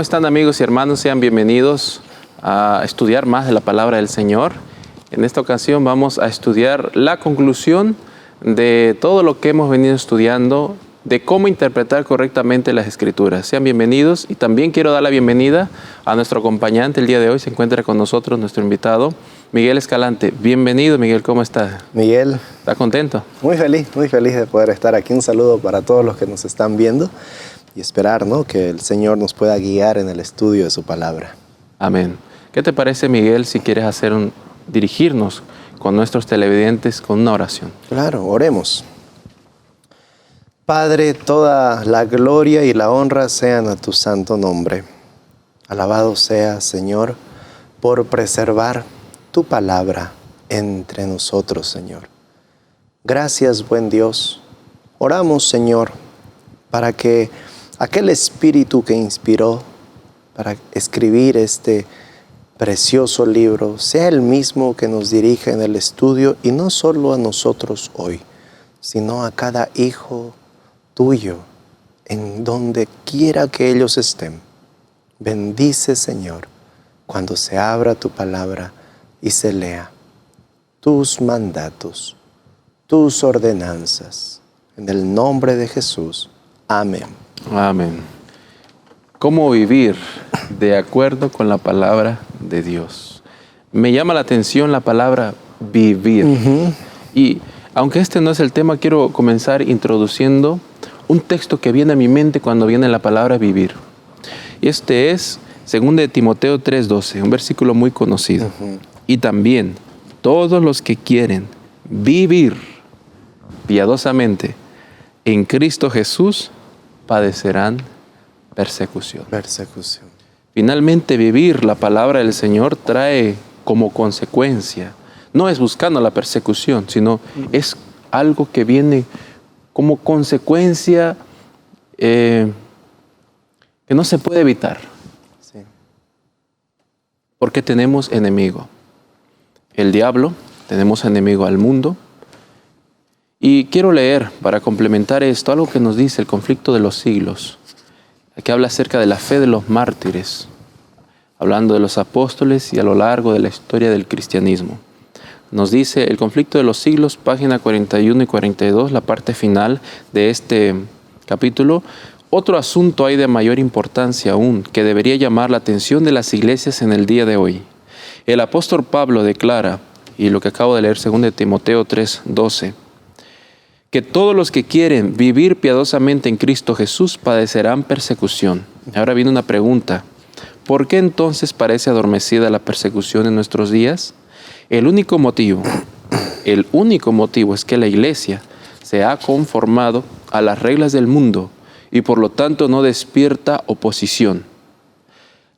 ¿Cómo están, amigos y hermanos? Sean bienvenidos a estudiar más de la palabra del Señor. En esta ocasión vamos a estudiar la conclusión de todo lo que hemos venido estudiando, de cómo interpretar correctamente las Escrituras. Sean bienvenidos, y también quiero dar la bienvenida a nuestro acompañante el día de hoy. Se encuentra con nosotros nuestro invitado, Miguel Escalante. Bienvenido, Miguel, ¿cómo está? Miguel. ¿Está contento? Muy feliz de poder estar aquí. Un saludo para todos los que nos están viendo y esperar, ¿no?, que el Señor nos pueda guiar en el estudio de su palabra. Amén. ¿Qué te parece, Miguel, si quieres dirigirnos con nuestros televidentes con una oración? Claro, oremos. Padre, toda la gloria y la honra sean a tu santo nombre. Alabado sea, Señor, por preservar tu palabra entre nosotros, Señor. Gracias, buen Dios. Oramos, Señor, para que aquel espíritu que inspiró para escribir este precioso libro sea el mismo que nos dirija en el estudio, y no solo a nosotros hoy, sino a cada hijo tuyo, en donde quiera que ellos estén. Bendice, Señor, cuando se abra tu palabra y se lea tus mandatos, tus ordenanzas. En el nombre de Jesús. Amén. Amén. ¿Cómo vivir de acuerdo con la palabra de Dios? Me llama la atención la palabra vivir. Y aunque este no es el tema, quiero comenzar introduciendo un texto que viene a mi mente cuando viene la palabra vivir. Y este es 2 Timoteo 3:12, un versículo muy conocido. Y también todos los que quieren vivir piadosamente en Cristo Jesús padecerán persecución. Finalmente, vivir la palabra del Señor trae como consecuencia, no es buscando la persecución, sino es algo que viene como consecuencia que no se puede evitar. Sí. Porque tenemos enemigo. El diablo, tenemos enemigo al mundo. Y quiero leer, para complementar esto, algo que nos dice el conflicto de los siglos, que habla acerca de la fe de los mártires, hablando de los apóstoles y a lo largo de la historia del cristianismo. Nos dice el conflicto de los siglos, página 41 y 42, la parte final de este capítulo. Otro asunto hay de mayor importancia aún, que debería llamar la atención de las iglesias en el día de hoy. El apóstol Pablo declara, y lo que acabo de leer, 2 Timoteo 3:12, que todos los que quieren vivir piadosamente en Cristo Jesús padecerán persecución. Ahora viene una pregunta. ¿Por qué entonces parece adormecida la persecución en nuestros días? El único motivo es que la iglesia se ha conformado a las reglas del mundo y por lo tanto no despierta oposición.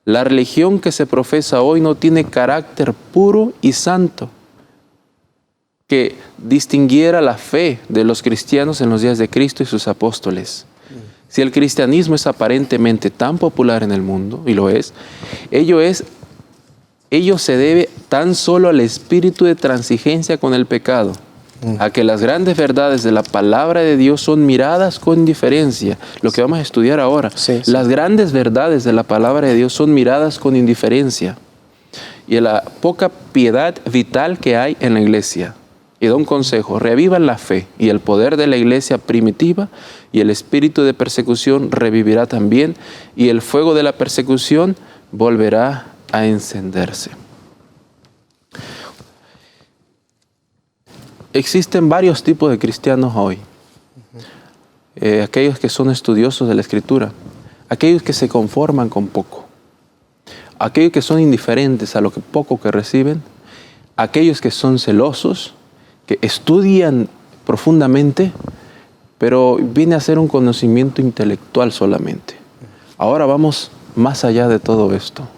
La religión que se profesa hoy no tiene carácter puro y santo que distinguiera la fe de los cristianos en los días de Cristo y sus apóstoles. Si el cristianismo es aparentemente tan popular en el mundo, y lo es, ello se debe tan solo al espíritu de transigencia con el pecado, a que las grandes verdades de la palabra de Dios son miradas con indiferencia. Lo que vamos a estudiar ahora. Las grandes verdades de la palabra de Dios son miradas con indiferencia. Y la poca piedad vital que hay en la iglesia. Y da un consejo: revivan la fe y el poder de la iglesia primitiva, y el espíritu de persecución revivirá también, y el fuego de la persecución volverá a encenderse. Existen varios tipos de cristianos hoy. Aquellos que son estudiosos de la Escritura, aquellos que se conforman con poco, aquellos que son indiferentes a lo poco que reciben, aquellos que son celosos, que estudian profundamente, pero viene a ser un conocimiento intelectual solamente. Ahora vamos más allá de todo esto,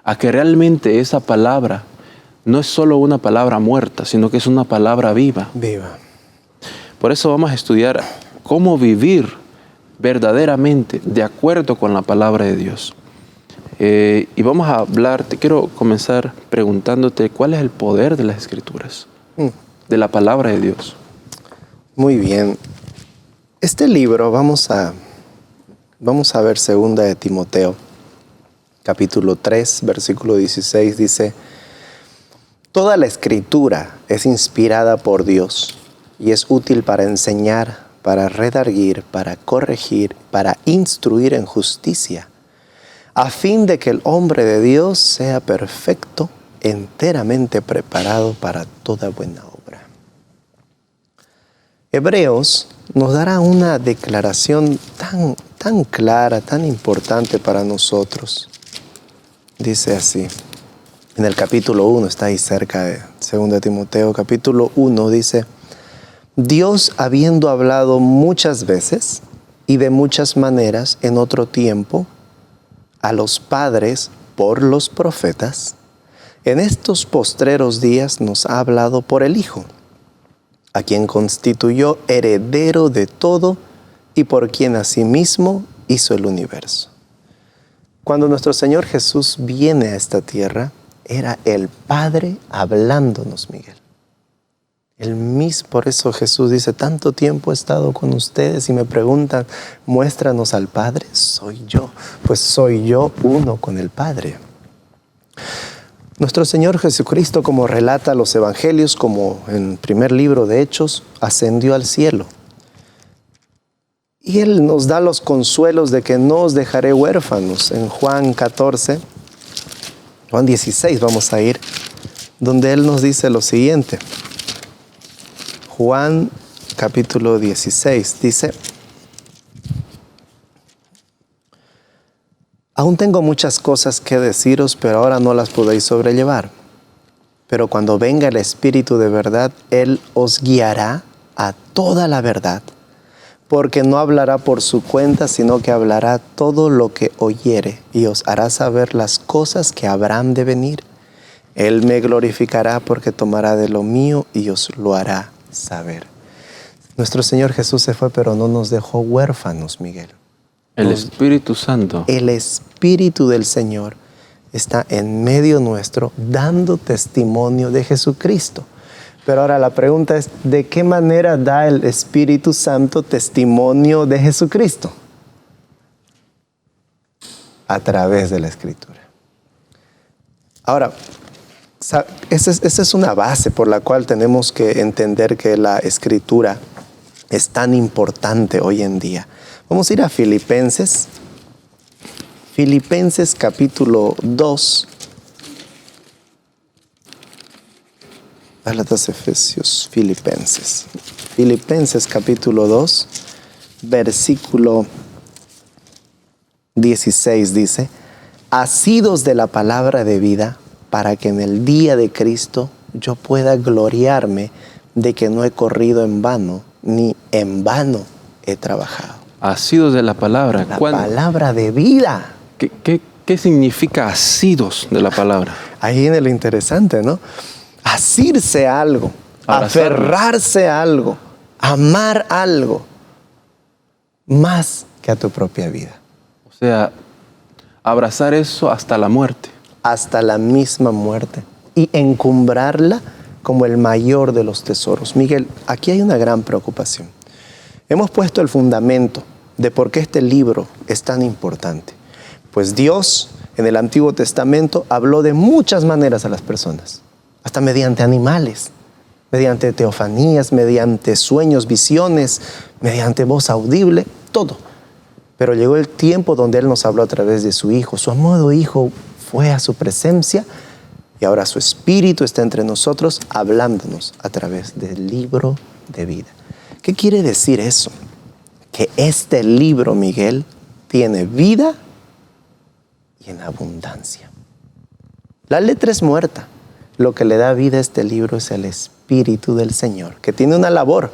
a que realmente esa palabra no es solo una palabra muerta, sino que es una palabra viva. Por eso vamos a estudiar cómo vivir verdaderamente de acuerdo con la palabra de Dios. Y vamos a hablar, quiero comenzar preguntándote cuál es el poder de las Escrituras, de la palabra de Dios. Muy bien. Este libro, vamos a ver 2 de Timoteo. capítulo 3, versículo 16 dice: Toda la escritura es inspirada por Dios y es útil para enseñar, para redarguir, para corregir, para instruir en justicia, a fin de que el hombre de Dios sea perfecto, enteramente preparado para toda buena obra. Hebreos nos dará una declaración tan clara, tan importante para nosotros. Dice así, en el capítulo 1, está ahí cerca de 2 Timoteo, capítulo 1 dice: Dios, habiendo hablado muchas veces y de muchas maneras en otro tiempo a los padres por los profetas, en estos postreros días nos ha hablado por el Hijo, a quien constituyó heredero de todo y por quien asimismo hizo el universo. Cuando nuestro Señor Jesús viene a esta tierra, era el Padre hablándonos, Miguel. El mismo, por eso Jesús dice: tanto tiempo he estado con ustedes y me preguntan, muéstranos al Padre. Soy yo, pues soy yo uno con el Padre. Nuestro Señor Jesucristo, como relata los evangelios, como en el primer libro de Hechos, ascendió al cielo. Y Él nos da los consuelos de que no os dejaré huérfanos. En Juan 16 vamos a ir, donde Él nos dice lo siguiente. Juan capítulo 16 dice: Aún tengo muchas cosas que deciros, pero ahora no las podéis sobrellevar. Pero cuando venga el Espíritu de verdad, Él os guiará a toda la verdad, porque no hablará por su cuenta, sino que hablará todo lo que oyere, y os hará saber las cosas que habrán de venir. Él me glorificará, porque tomará de lo mío y os lo hará saber. Nuestro Señor Jesús se fue, pero no nos dejó huérfanos, Miguel. El Espíritu Santo. El Espíritu del Señor está en medio nuestro, dando testimonio de Jesucristo. Pero ahora la pregunta es: ¿de qué manera da el Espíritu Santo testimonio de Jesucristo? A través de la Escritura. Ahora, esa es una base por la cual tenemos que entender que la Escritura es tan importante hoy en día. Vamos a ir a Filipenses. Filipenses capítulo 2. Gálatas, Efesios, Filipenses. Filipenses capítulo 2, versículo 16 dice: Asidos de la palabra de vida, para que en el día de Cristo yo pueda gloriarme de que no he corrido en vano, ni en vano he trabajado. Asidos de la palabra. La palabra de vida. ¿Qué significa asidos de la palabra? Ahí viene lo interesante, ¿no? Asirse a algo, aferrarse a algo, amar algo, más que a tu propia vida. O sea, abrazar eso hasta la muerte. Hasta la misma muerte. Y encumbrarla como el mayor de los tesoros. Miguel, aquí hay una gran preocupación. Hemos puesto el fundamento de por qué este libro es tan importante. Pues Dios, en el Antiguo Testamento, habló de muchas maneras a las personas. Hasta mediante animales, mediante teofanías, mediante sueños, visiones, mediante voz audible, todo. Pero llegó el tiempo donde Él nos habló a través de su Hijo. Su amado Hijo fue a su presencia y ahora su Espíritu está entre nosotros hablándonos a través del libro de vida. ¿Qué quiere decir eso? Que este libro, Miguel, tiene vida y en abundancia. La letra es muerta. Lo que le da vida a este libro es el Espíritu del Señor, que tiene una labor.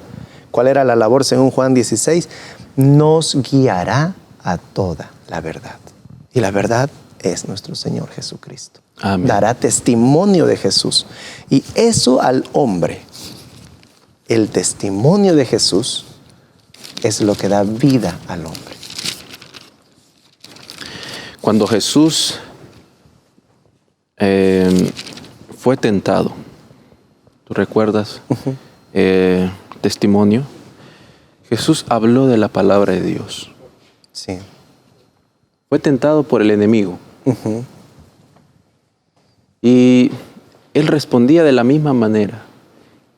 ¿Cuál era la labor según Juan 16? Nos guiará a toda la verdad. Y la verdad es nuestro Señor Jesucristo. Amén. Dará testimonio de Jesús. Y eso al hombre, el testimonio de Jesús, es lo que da vida al hombre. Cuando Jesús fue tentado, ¿tú recuerdas? Testimonio. Jesús habló de la palabra de Dios. Sí. Fue tentado por el enemigo. Ujú. Y él respondía de la misma manera.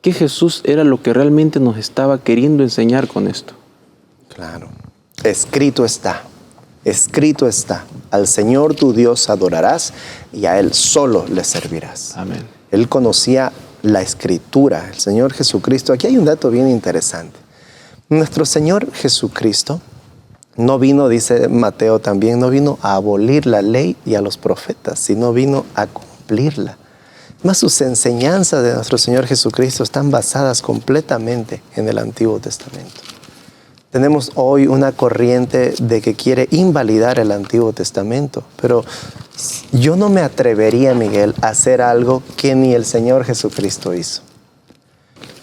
¿Qué Jesús era lo que realmente nos estaba queriendo enseñar con esto? Claro. Escrito está. Escrito está. Al Señor tu Dios adorarás y a Él solo le servirás. Amén. Él conocía la Escritura, el Señor Jesucristo. Aquí hay un dato bien interesante. Nuestro Señor Jesucristo no vino, dice Mateo también, no vino a abolir la ley y a los profetas, sino vino a cumplirla. Más sus enseñanzas de nuestro Señor Jesucristo están basadas completamente en el Antiguo Testamento. Tenemos hoy una corriente de que quiere invalidar el Antiguo Testamento, pero yo no me atrevería, Miguel, a hacer algo que ni el Señor Jesucristo hizo.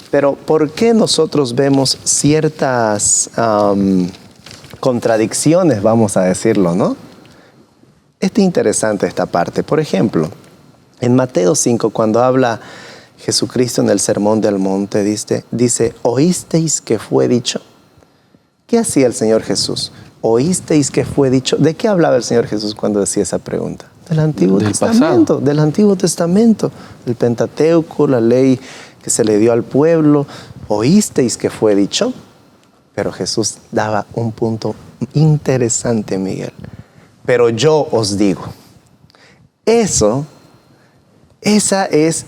Pero ¿por qué nosotros vemos ciertas contradicciones, vamos a decirlo, ¿no? Es interesante esta parte. Por ejemplo, en Mateo 5, cuando habla Jesucristo en el Sermón del Monte, dice, ¿oísteis que fue dicho? ¿Qué hacía el Señor Jesús? ¿Oísteis que fue dicho? ¿De qué hablaba el Señor Jesús cuando decía esa pregunta? Del Antiguo Testamento. Pasado. Del Antiguo Testamento. El Pentateuco, la ley que se le dio al pueblo. ¿Oísteis que fue dicho? Pero Jesús daba un punto interesante, Miguel. Pero yo os digo. Esa es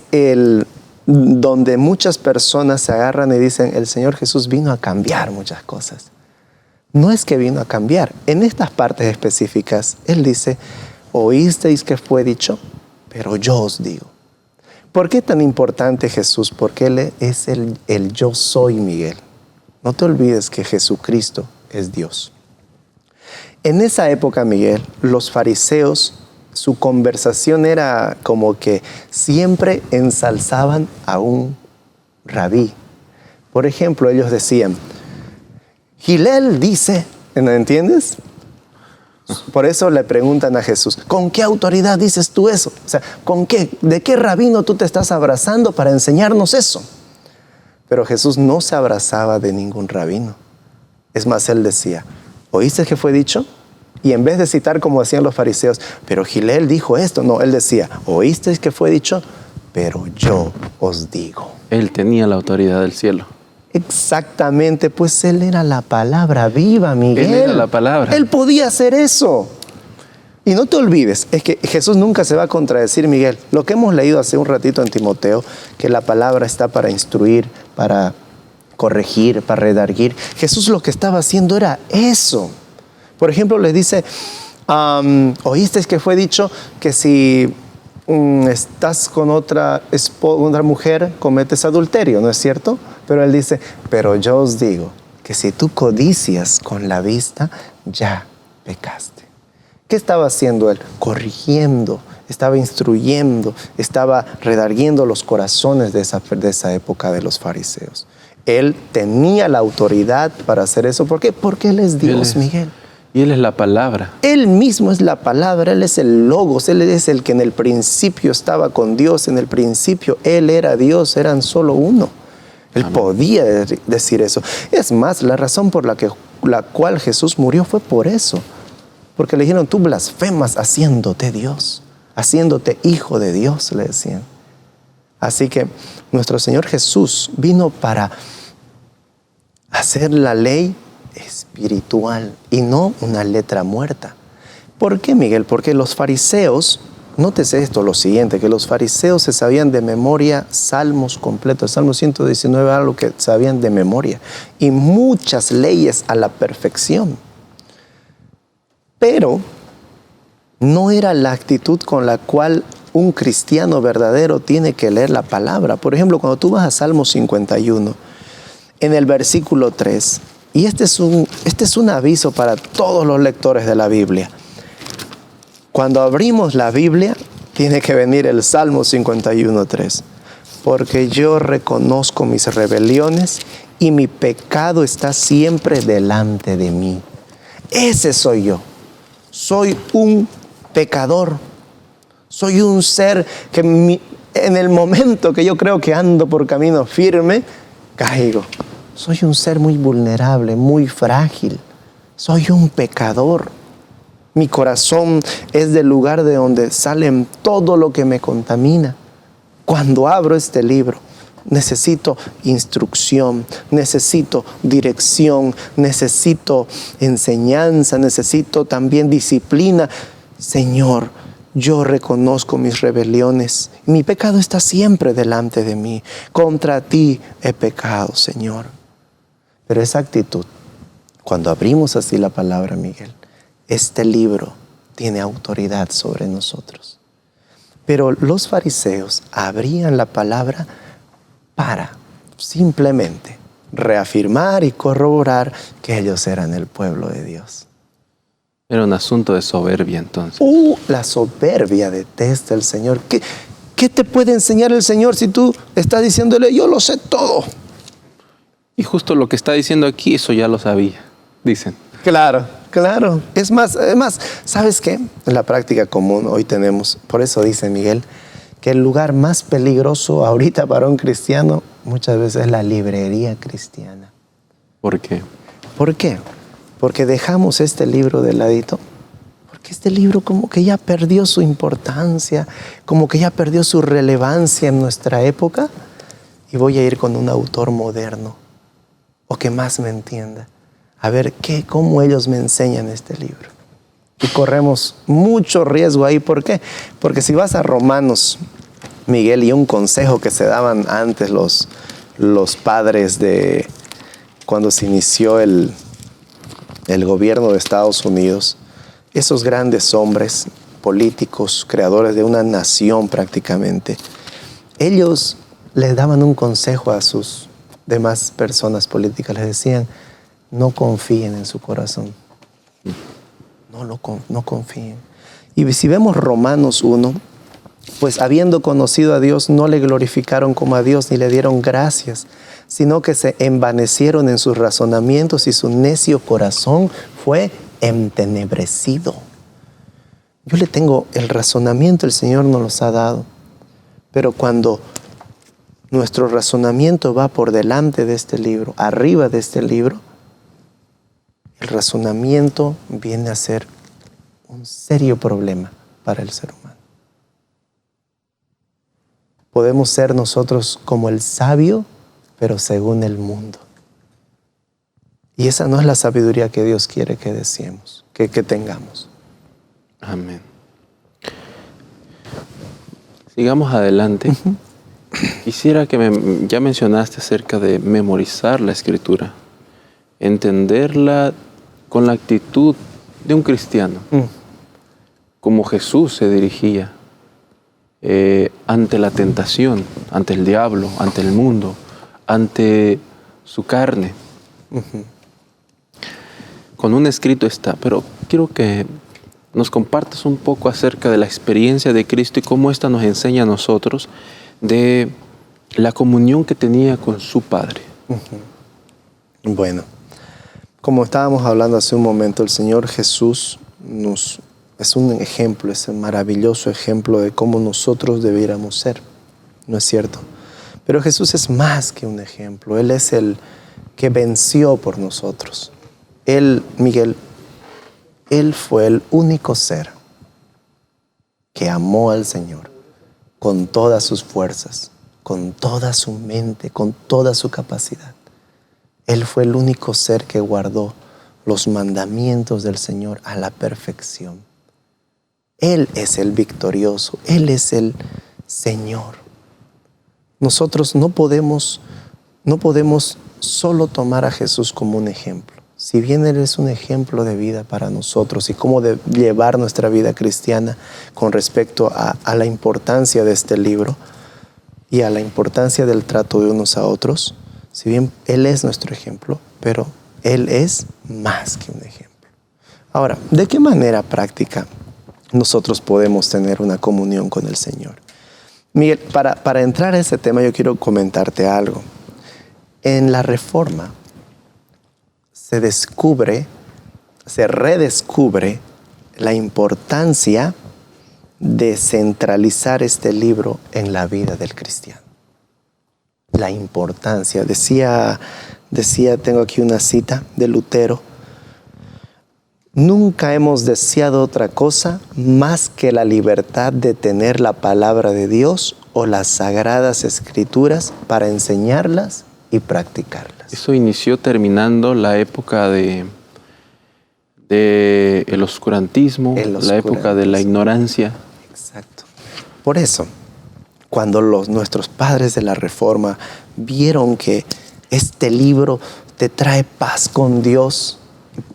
donde muchas personas se agarran y dicen, el Señor Jesús vino a cambiar muchas cosas. No es que vino a cambiar. En estas partes específicas, Él dice, oísteis que fue dicho, pero yo os digo. ¿Por qué tan importante Jesús? Porque Él es el yo soy, Miguel. No te olvides que Jesucristo es Dios. En esa época, Miguel, los fariseos, su conversación era como que siempre ensalzaban a un rabí. Por ejemplo, ellos decían, Gilel dice, ¿no entiendes? Por eso le preguntan a Jesús, ¿con qué autoridad dices tú eso? O sea, ¿con qué? ¿De qué rabino tú te estás abrazando para enseñarnos eso? Pero Jesús no se abrazaba de ningún rabino. Es más, Él decía, ¿oíste que fue dicho? Y en vez de citar como decían los fariseos, pero Gilel dijo esto, no, Él decía, ¿oíste que fue dicho? Pero yo os digo. Él tenía la autoridad del cielo. Exactamente, pues Él era la palabra viva, Miguel. Él era la palabra. Él podía hacer eso. Y no te olvides, es que Jesús nunca se va a contradecir, Miguel. Lo que hemos leído hace un ratito en Timoteo, que la palabra está para instruir, para corregir, para redarguir. Jesús lo que estaba haciendo era eso. Por ejemplo, les dice, ¿oísteis que fue dicho que si estás con otra mujer, cometes adulterio, ¿no es cierto? Pero Él dice, pero yo os digo que si tú codicias con la vista, ya pecaste. ¿Qué estaba haciendo Él? Corrigiendo, estaba instruyendo, estaba redarguiendo los corazones de esa época de los fariseos. Él tenía la autoridad para hacer eso. ¿Por qué? Porque Él es Dios, Miguel. Y Él es la palabra. Él mismo es la palabra, Él es el Logos, Él es el que en el principio estaba con Dios, en el principio Él era Dios, eran solo uno. Él Amén. Podía decir eso. Es más, la razón por la cual Jesús murió fue por eso. Porque le dijeron, tú blasfemas haciéndote Dios, haciéndote hijo de Dios, le decían. Así que nuestro Señor Jesús vino para hacer la ley espiritual y no una letra muerta. ¿Por qué, Miguel? Porque los fariseos, nótese esto, lo siguiente, que los fariseos se sabían de memoria salmos completos. Salmo 119 era lo que sabían de memoria. Y muchas leyes a la perfección. Pero no era la actitud con la cual un cristiano verdadero tiene que leer la palabra. Por ejemplo, cuando tú vas a Salmo 51, en el versículo 3, y este es un aviso para todos los lectores de la Biblia. Cuando abrimos la Biblia, tiene que venir el Salmo 51:3. Porque yo reconozco mis rebeliones y mi pecado está siempre delante de mí. Ese soy yo. Soy un pecador. Soy un ser que en el momento que yo creo que ando por camino firme, caigo. Soy un ser muy vulnerable, muy frágil. Soy un pecador. Mi corazón es del lugar de donde salen todo lo que me contamina. Cuando abro este libro, necesito instrucción, necesito dirección, necesito enseñanza, necesito también disciplina. Señor, yo reconozco mis rebeliones. Mi pecado está siempre delante de mí. Contra ti he pecado, Señor. Pero esa actitud, cuando abrimos así la palabra, Miguel, este libro tiene autoridad sobre nosotros. Pero los fariseos abrían la palabra para simplemente reafirmar y corroborar que ellos eran el pueblo de Dios. Era un asunto de soberbia entonces. La soberbia detesta el Señor. ¿Qué te puede enseñar el Señor si tú estás diciéndole, yo lo sé todo? Y justo lo que está diciendo aquí, eso ya lo sabía, dicen. Claro. Es más, ¿sabes qué? En la práctica común hoy tenemos, por eso dice Miguel, que el lugar más peligroso ahorita para un cristiano muchas veces es la librería cristiana. ¿Por qué? ¿Por qué? Porque dejamos este libro de ladito. Porque este libro como que ya perdió su importancia, como que ya perdió su relevancia en nuestra época. Y voy a ir con un autor moderno o que más me entienda. A ver cómo ellos me enseñan este libro. Y corremos mucho riesgo ahí. ¿Por qué? Porque si vas a Romanos, Miguel, y un consejo que se daban antes los padres de cuando se inició el gobierno de Estados Unidos, esos grandes hombres políticos, creadores de una nación prácticamente, ellos les daban un consejo a sus demás personas políticas. Les decían, no confíen en su corazón. No confíen. Y si vemos Romanos 1, pues habiendo conocido a Dios, no le glorificaron como a Dios ni le dieron gracias, sino que se envanecieron en sus razonamientos y su necio corazón fue entenebrecido. Yo le tengo el razonamiento, el Señor nos los ha dado, pero cuando nuestro razonamiento va por delante de este libro, arriba de este libro, el razonamiento viene a ser un serio problema para el ser humano. Podemos ser nosotros como el sabio, pero según el mundo. Y esa no es la sabiduría que Dios quiere que deseemos, que tengamos. Amén. Sigamos adelante. Quisiera que ya mencionaste acerca de memorizar la Escritura, entenderla con la actitud de un cristiano, como Jesús se dirigía ante la tentación, ante el diablo, ante el mundo, ante su carne. Con un escrito está, pero quiero que nos compartas un poco acerca de la experiencia de Cristo y cómo esta nos enseña a nosotros de la comunión que tenía con su Padre. Bueno, como estábamos hablando hace un momento, el Señor Jesús es un ejemplo, es un maravilloso ejemplo de cómo nosotros debiéramos ser, ¿no es cierto? Pero Jesús es más que un ejemplo, Él es el que venció por nosotros. Él, Miguel, Él fue el único ser que amó al Señor con todas sus fuerzas, con toda su mente, con toda su capacidad. Él fue el único ser que guardó los mandamientos del Señor a la perfección. Él es el victorioso, Él es el Señor. Nosotros no podemos solo tomar a Jesús como un ejemplo. Si bien Él es un ejemplo de vida para nosotros y cómo de llevar nuestra vida cristiana con respecto a la importancia de este libro y a la importancia del trato de unos a otros, si bien Él es nuestro ejemplo, pero Él es más que un ejemplo. Ahora, ¿de qué manera práctica nosotros podemos tener una comunión con el Señor? Miguel, para entrar a ese tema yo quiero comentarte algo. En la Reforma se redescubre la importancia de centralizar este libro en la vida del cristiano. La importancia, decía, tengo aquí una cita de Lutero, Nunca hemos deseado otra cosa más que la libertad de tener la palabra de Dios o las sagradas escrituras para enseñarlas y practicarlas. Eso inició terminando la época de el oscurantismo, la época de la ignorancia. Exacto. Por eso, cuando nuestros padres de la Reforma vieron que este libro te trae paz con Dios,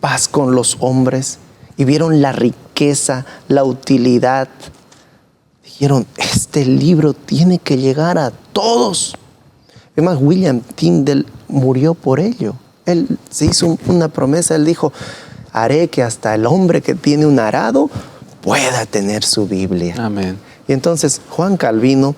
paz con los hombres, y vieron la riqueza, la utilidad, dijeron, este libro tiene que llegar a todos. Además, William Tyndale murió por ello. Él se hizo una promesa, él dijo, haré que hasta el hombre que tiene un arado pueda tener su Biblia. Amén. Y entonces Juan Calvino,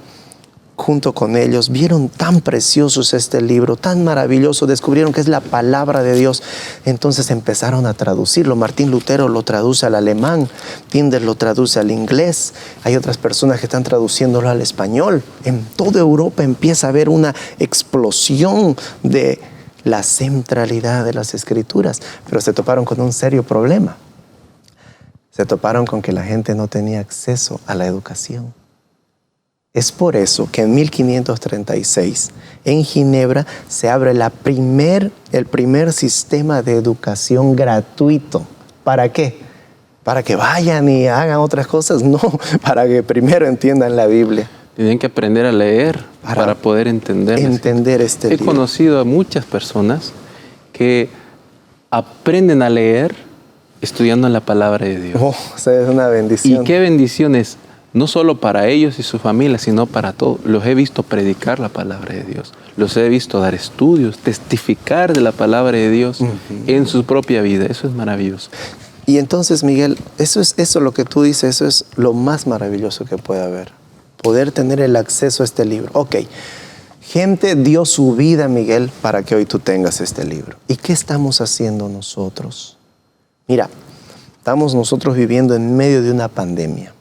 junto con ellos, vieron tan preciosos este libro, tan maravilloso, descubrieron que es la palabra de Dios. Entonces empezaron a traducirlo. Martín Lutero lo traduce al alemán, Tyndale lo traduce al inglés. Hay otras personas que están traduciéndolo al español. En toda Europa empieza a haber una explosión de la centralidad de las Escrituras, pero se toparon con un serio problema. Se toparon con que la gente no tenía acceso a la educación. Es por eso que en 1536 en Ginebra se abre el primer sistema de educación gratuito. ¿Para qué? ¿Para que vayan y hagan otras cosas? No, para que primero entiendan la Biblia. Tienen que aprender a leer para poder entender este libro. He conocido a muchas personas que aprenden a leer estudiando la palabra de Dios. Oh, o sea, es una bendición. Y qué bendición es, no solo para ellos y su familia, sino para todos. Los he visto predicar la palabra de Dios. Los he visto dar estudios, testificar de la palabra de Dios en su propia vida. Eso es maravilloso. Y entonces, Miguel, eso lo que tú dices, eso es lo más maravilloso que puede haber. Poder tener el acceso a este libro. Ok, gente dio su vida, Miguel, para que hoy tú tengas este libro. ¿Y qué estamos haciendo nosotros? Mira, estamos nosotros viviendo en medio de una pandemia.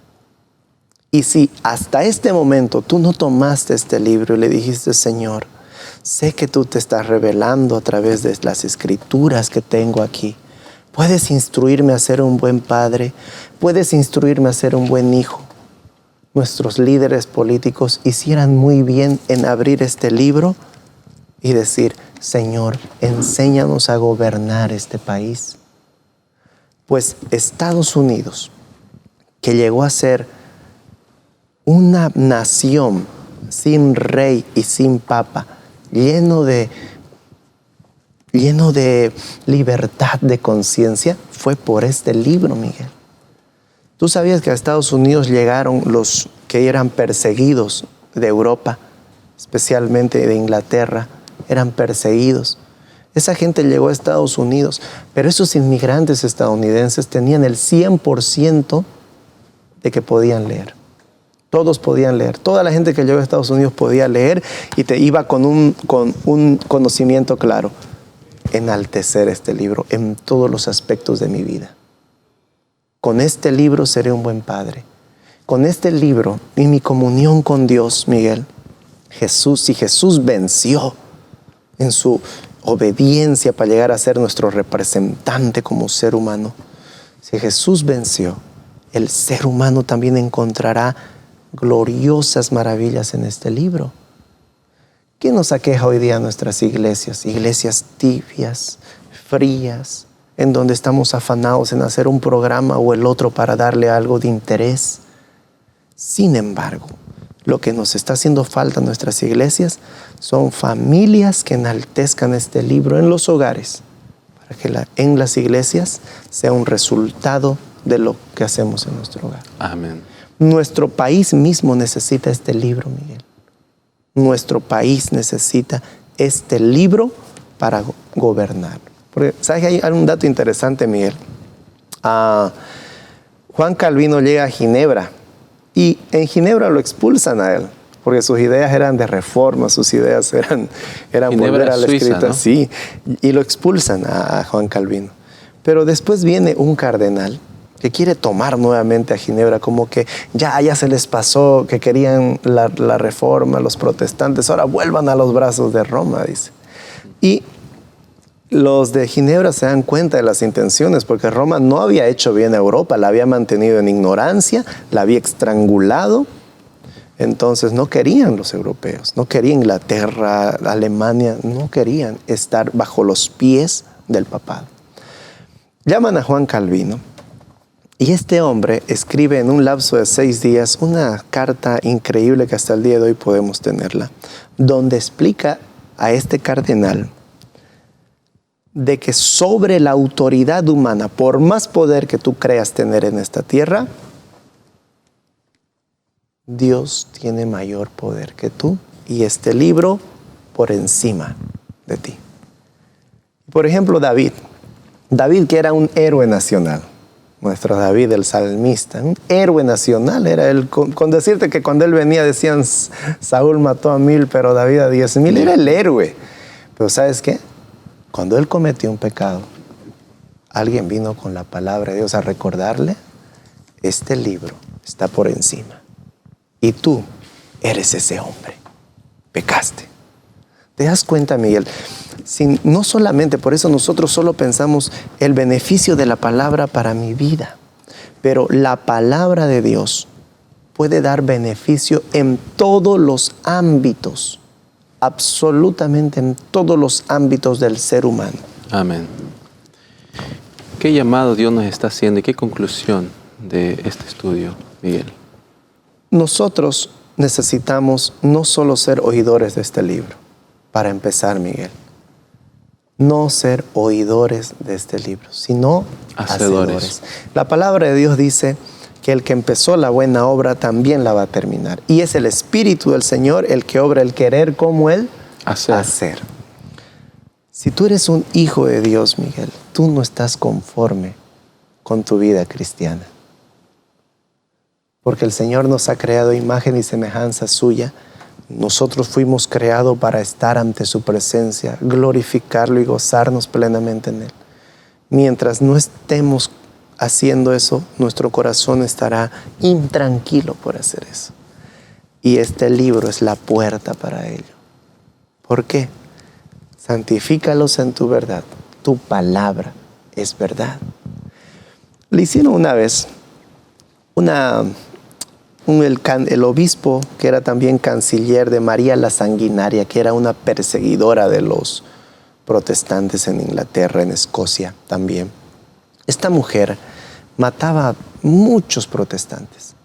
Y si hasta este momento tú no tomaste este libro y le dijiste, Señor, sé que tú te estás revelando a través de las escrituras que tengo aquí. Puedes instruirme a ser un buen padre, puedes instruirme a ser un buen hijo. Nuestros líderes políticos hicieran muy bien en abrir este libro y decir, Señor, enséñanos a gobernar este país. Pues Estados Unidos, que llegó a ser una nación sin rey y sin papa, lleno de libertad de conciencia, fue por este libro, Miguel. ¿Tú sabías que a Estados Unidos llegaron los que eran perseguidos de Europa, especialmente de Inglaterra? Eran perseguidos. Esa gente llegó a Estados Unidos, pero esos inmigrantes estadounidenses tenían el 100% de que podían leer. Todos podían leer. Toda la gente que llegó a Estados Unidos podía leer y te iba con un conocimiento claro. Enaltecer este libro en todos los aspectos de mi vida. Con este libro seré un buen padre. Con este libro y mi comunión con Dios, Miguel, si Jesús venció en su obediencia para llegar a ser nuestro representante como ser humano, si Jesús venció, el ser humano también encontrará gloriosas maravillas en este libro. ¿Qué nos aqueja hoy día a nuestras iglesias? Iglesias tibias, frías, en donde estamos afanados en hacer un programa o el otro para darle algo de interés. Sin embargo, lo que nos está haciendo falta en nuestras iglesias son familias que enaltezcan este libro en los hogares, para que en las iglesias sea un resultado de lo que hacemos en nuestro hogar. Amén. Nuestro país mismo necesita este libro, Miguel. Nuestro país necesita este libro para gobernar. Porque, ¿sabes? Hay un dato interesante, Miguel. Juan Calvino llega a Ginebra y en Ginebra lo expulsan a él, porque sus ideas eran de reforma, sus ideas eran volver a la escritura. ¿No? Sí, y lo expulsan a Juan Calvino. Pero después viene un cardenal que quiere tomar nuevamente a Ginebra, como que ya se les pasó, que querían la reforma, los protestantes, ahora vuelvan a los brazos de Roma, dice. Y Los de Ginebra se dan cuenta de las intenciones porque Roma no había hecho bien a Europa, la había mantenido en ignorancia, la había estrangulado. Entonces no querían los europeos, no querían Inglaterra, Alemania, no querían estar bajo los pies del papado. Llaman a Juan Calvino y este hombre escribe en un lapso de 6 días una carta increíble que hasta el día de hoy podemos tenerla, donde explica a este cardenal de que sobre la autoridad humana, por más poder que tú creas tener en esta tierra, Dios tiene mayor poder que tú y este libro por encima de ti. Por ejemplo, David que era un héroe nacional, nuestro David el salmista, un héroe nacional era él, con decirte que cuando él venía decían Saúl mató a 1000 pero David a 10,000, era el héroe. Pero ¿sabes qué? Cuando él cometió un pecado, alguien vino con la palabra de Dios a recordarle, este libro está por encima. Y tú eres ese hombre. Pecaste. ¿Te das cuenta, Miguel? No solamente, por eso nosotros solo pensamos el beneficio de la palabra para mi vida, pero la palabra de Dios puede dar beneficio en todos los ámbitos, absolutamente en todos los ámbitos del ser humano. Amén. ¿Qué llamado Dios nos está haciendo y qué conclusión de este estudio, Miguel? Nosotros necesitamos no solo ser oidores de este libro, para empezar, Miguel, no ser oidores de este libro, sino hacedores. La palabra de Dios dice que el que empezó la buena obra también la va a terminar. Y es el Espíritu del Señor el que obra el querer como el hacer. Si tú eres un hijo de Dios, Miguel, tú no estás conforme con tu vida cristiana. Porque el Señor nos ha creado imagen y semejanza suya. Nosotros fuimos creados para estar ante su presencia, glorificarlo y gozarnos plenamente en Él. Mientras no estemos haciendo eso, nuestro corazón estará intranquilo por hacer eso. Y este libro es la puerta para ello. ¿Por qué? Santifícalos en tu verdad. Tu palabra es verdad. Le hicieron una vez el obispo, que era también canciller de María la Sanguinaria, que era una perseguidora de los protestantes en Inglaterra, en Escocia también. Esta mujer mataba a muchos protestantes.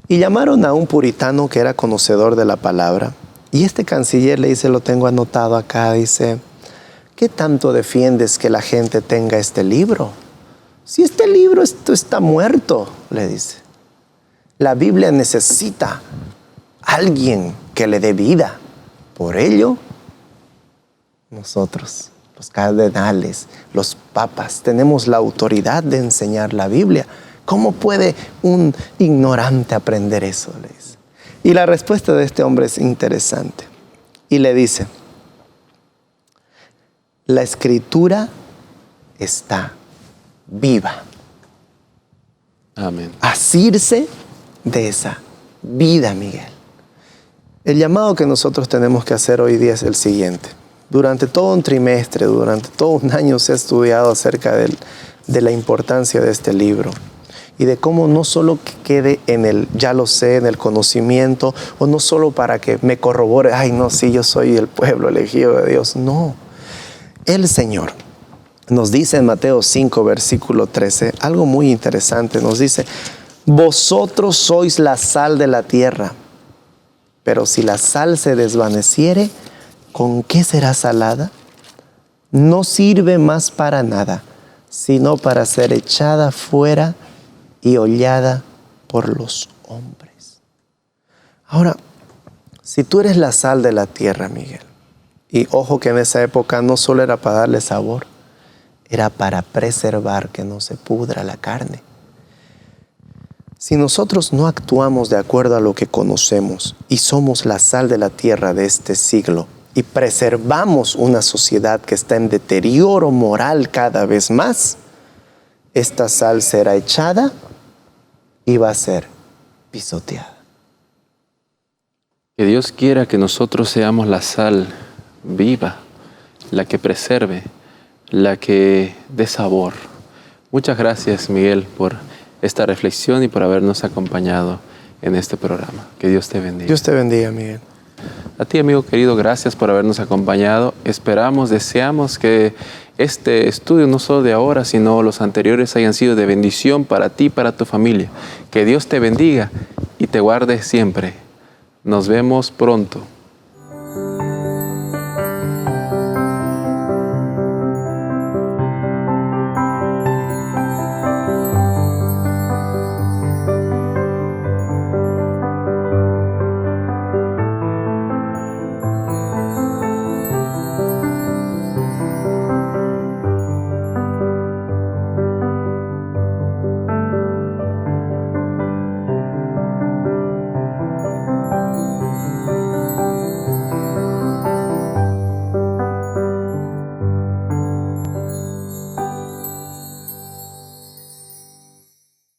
Y llamaron a un puritano que era conocedor de la palabra. Y este canciller le dice, lo tengo anotado acá, dice, ¿qué tanto defiendes que la gente tenga este libro? Si este libro esto está muerto, le dice. La Biblia necesita a alguien que le dé vida. Por ello, nosotros, los cardenales, los papas, tenemos la autoridad de enseñar la Biblia. ¿Cómo puede un ignorante aprender eso? Le dice. Y la respuesta de este hombre es interesante. Y le dice, la Escritura está viva. Amén. Asirse de esa vida, Miguel. El llamado que nosotros tenemos que hacer hoy día es el siguiente. Durante todo un trimestre, durante todo un año se ha estudiado acerca de la importancia de este libro y de cómo no solo que quede en el ya lo sé, en el conocimiento, o no solo para que me corrobore, ay no, sí, yo soy el pueblo elegido de Dios. No, el Señor nos dice en Mateo 5, versículo 13, algo muy interesante. Nos dice, vosotros sois la sal de la tierra, pero si la sal se desvaneciere, ¿con qué será salada? No sirve más para nada, sino para ser echada fuera y hollada por los hombres. Ahora, si tú eres la sal de la tierra, Miguel, y ojo que en esa época no solo era para darle sabor, era para preservar que no se pudra la carne. Si nosotros no actuamos de acuerdo a lo que conocemos y somos la sal de la tierra de este siglo y preservamos una sociedad que está en deterioro moral cada vez más, esta sal será echada y va a ser pisoteada. Que Dios quiera que nosotros seamos la sal viva, la que preserve la que dé sabor. Muchas gracias, Miguel, por esta reflexión y por habernos acompañado en este programa. Que Dios te bendiga. Dios te bendiga, Miguel. A ti, amigo querido, gracias por habernos acompañado. Esperamos, deseamos que este estudio, no solo de ahora, sino los anteriores, hayan sido de bendición para ti y para tu familia. Que Dios te bendiga y te guarde siempre. Nos vemos pronto.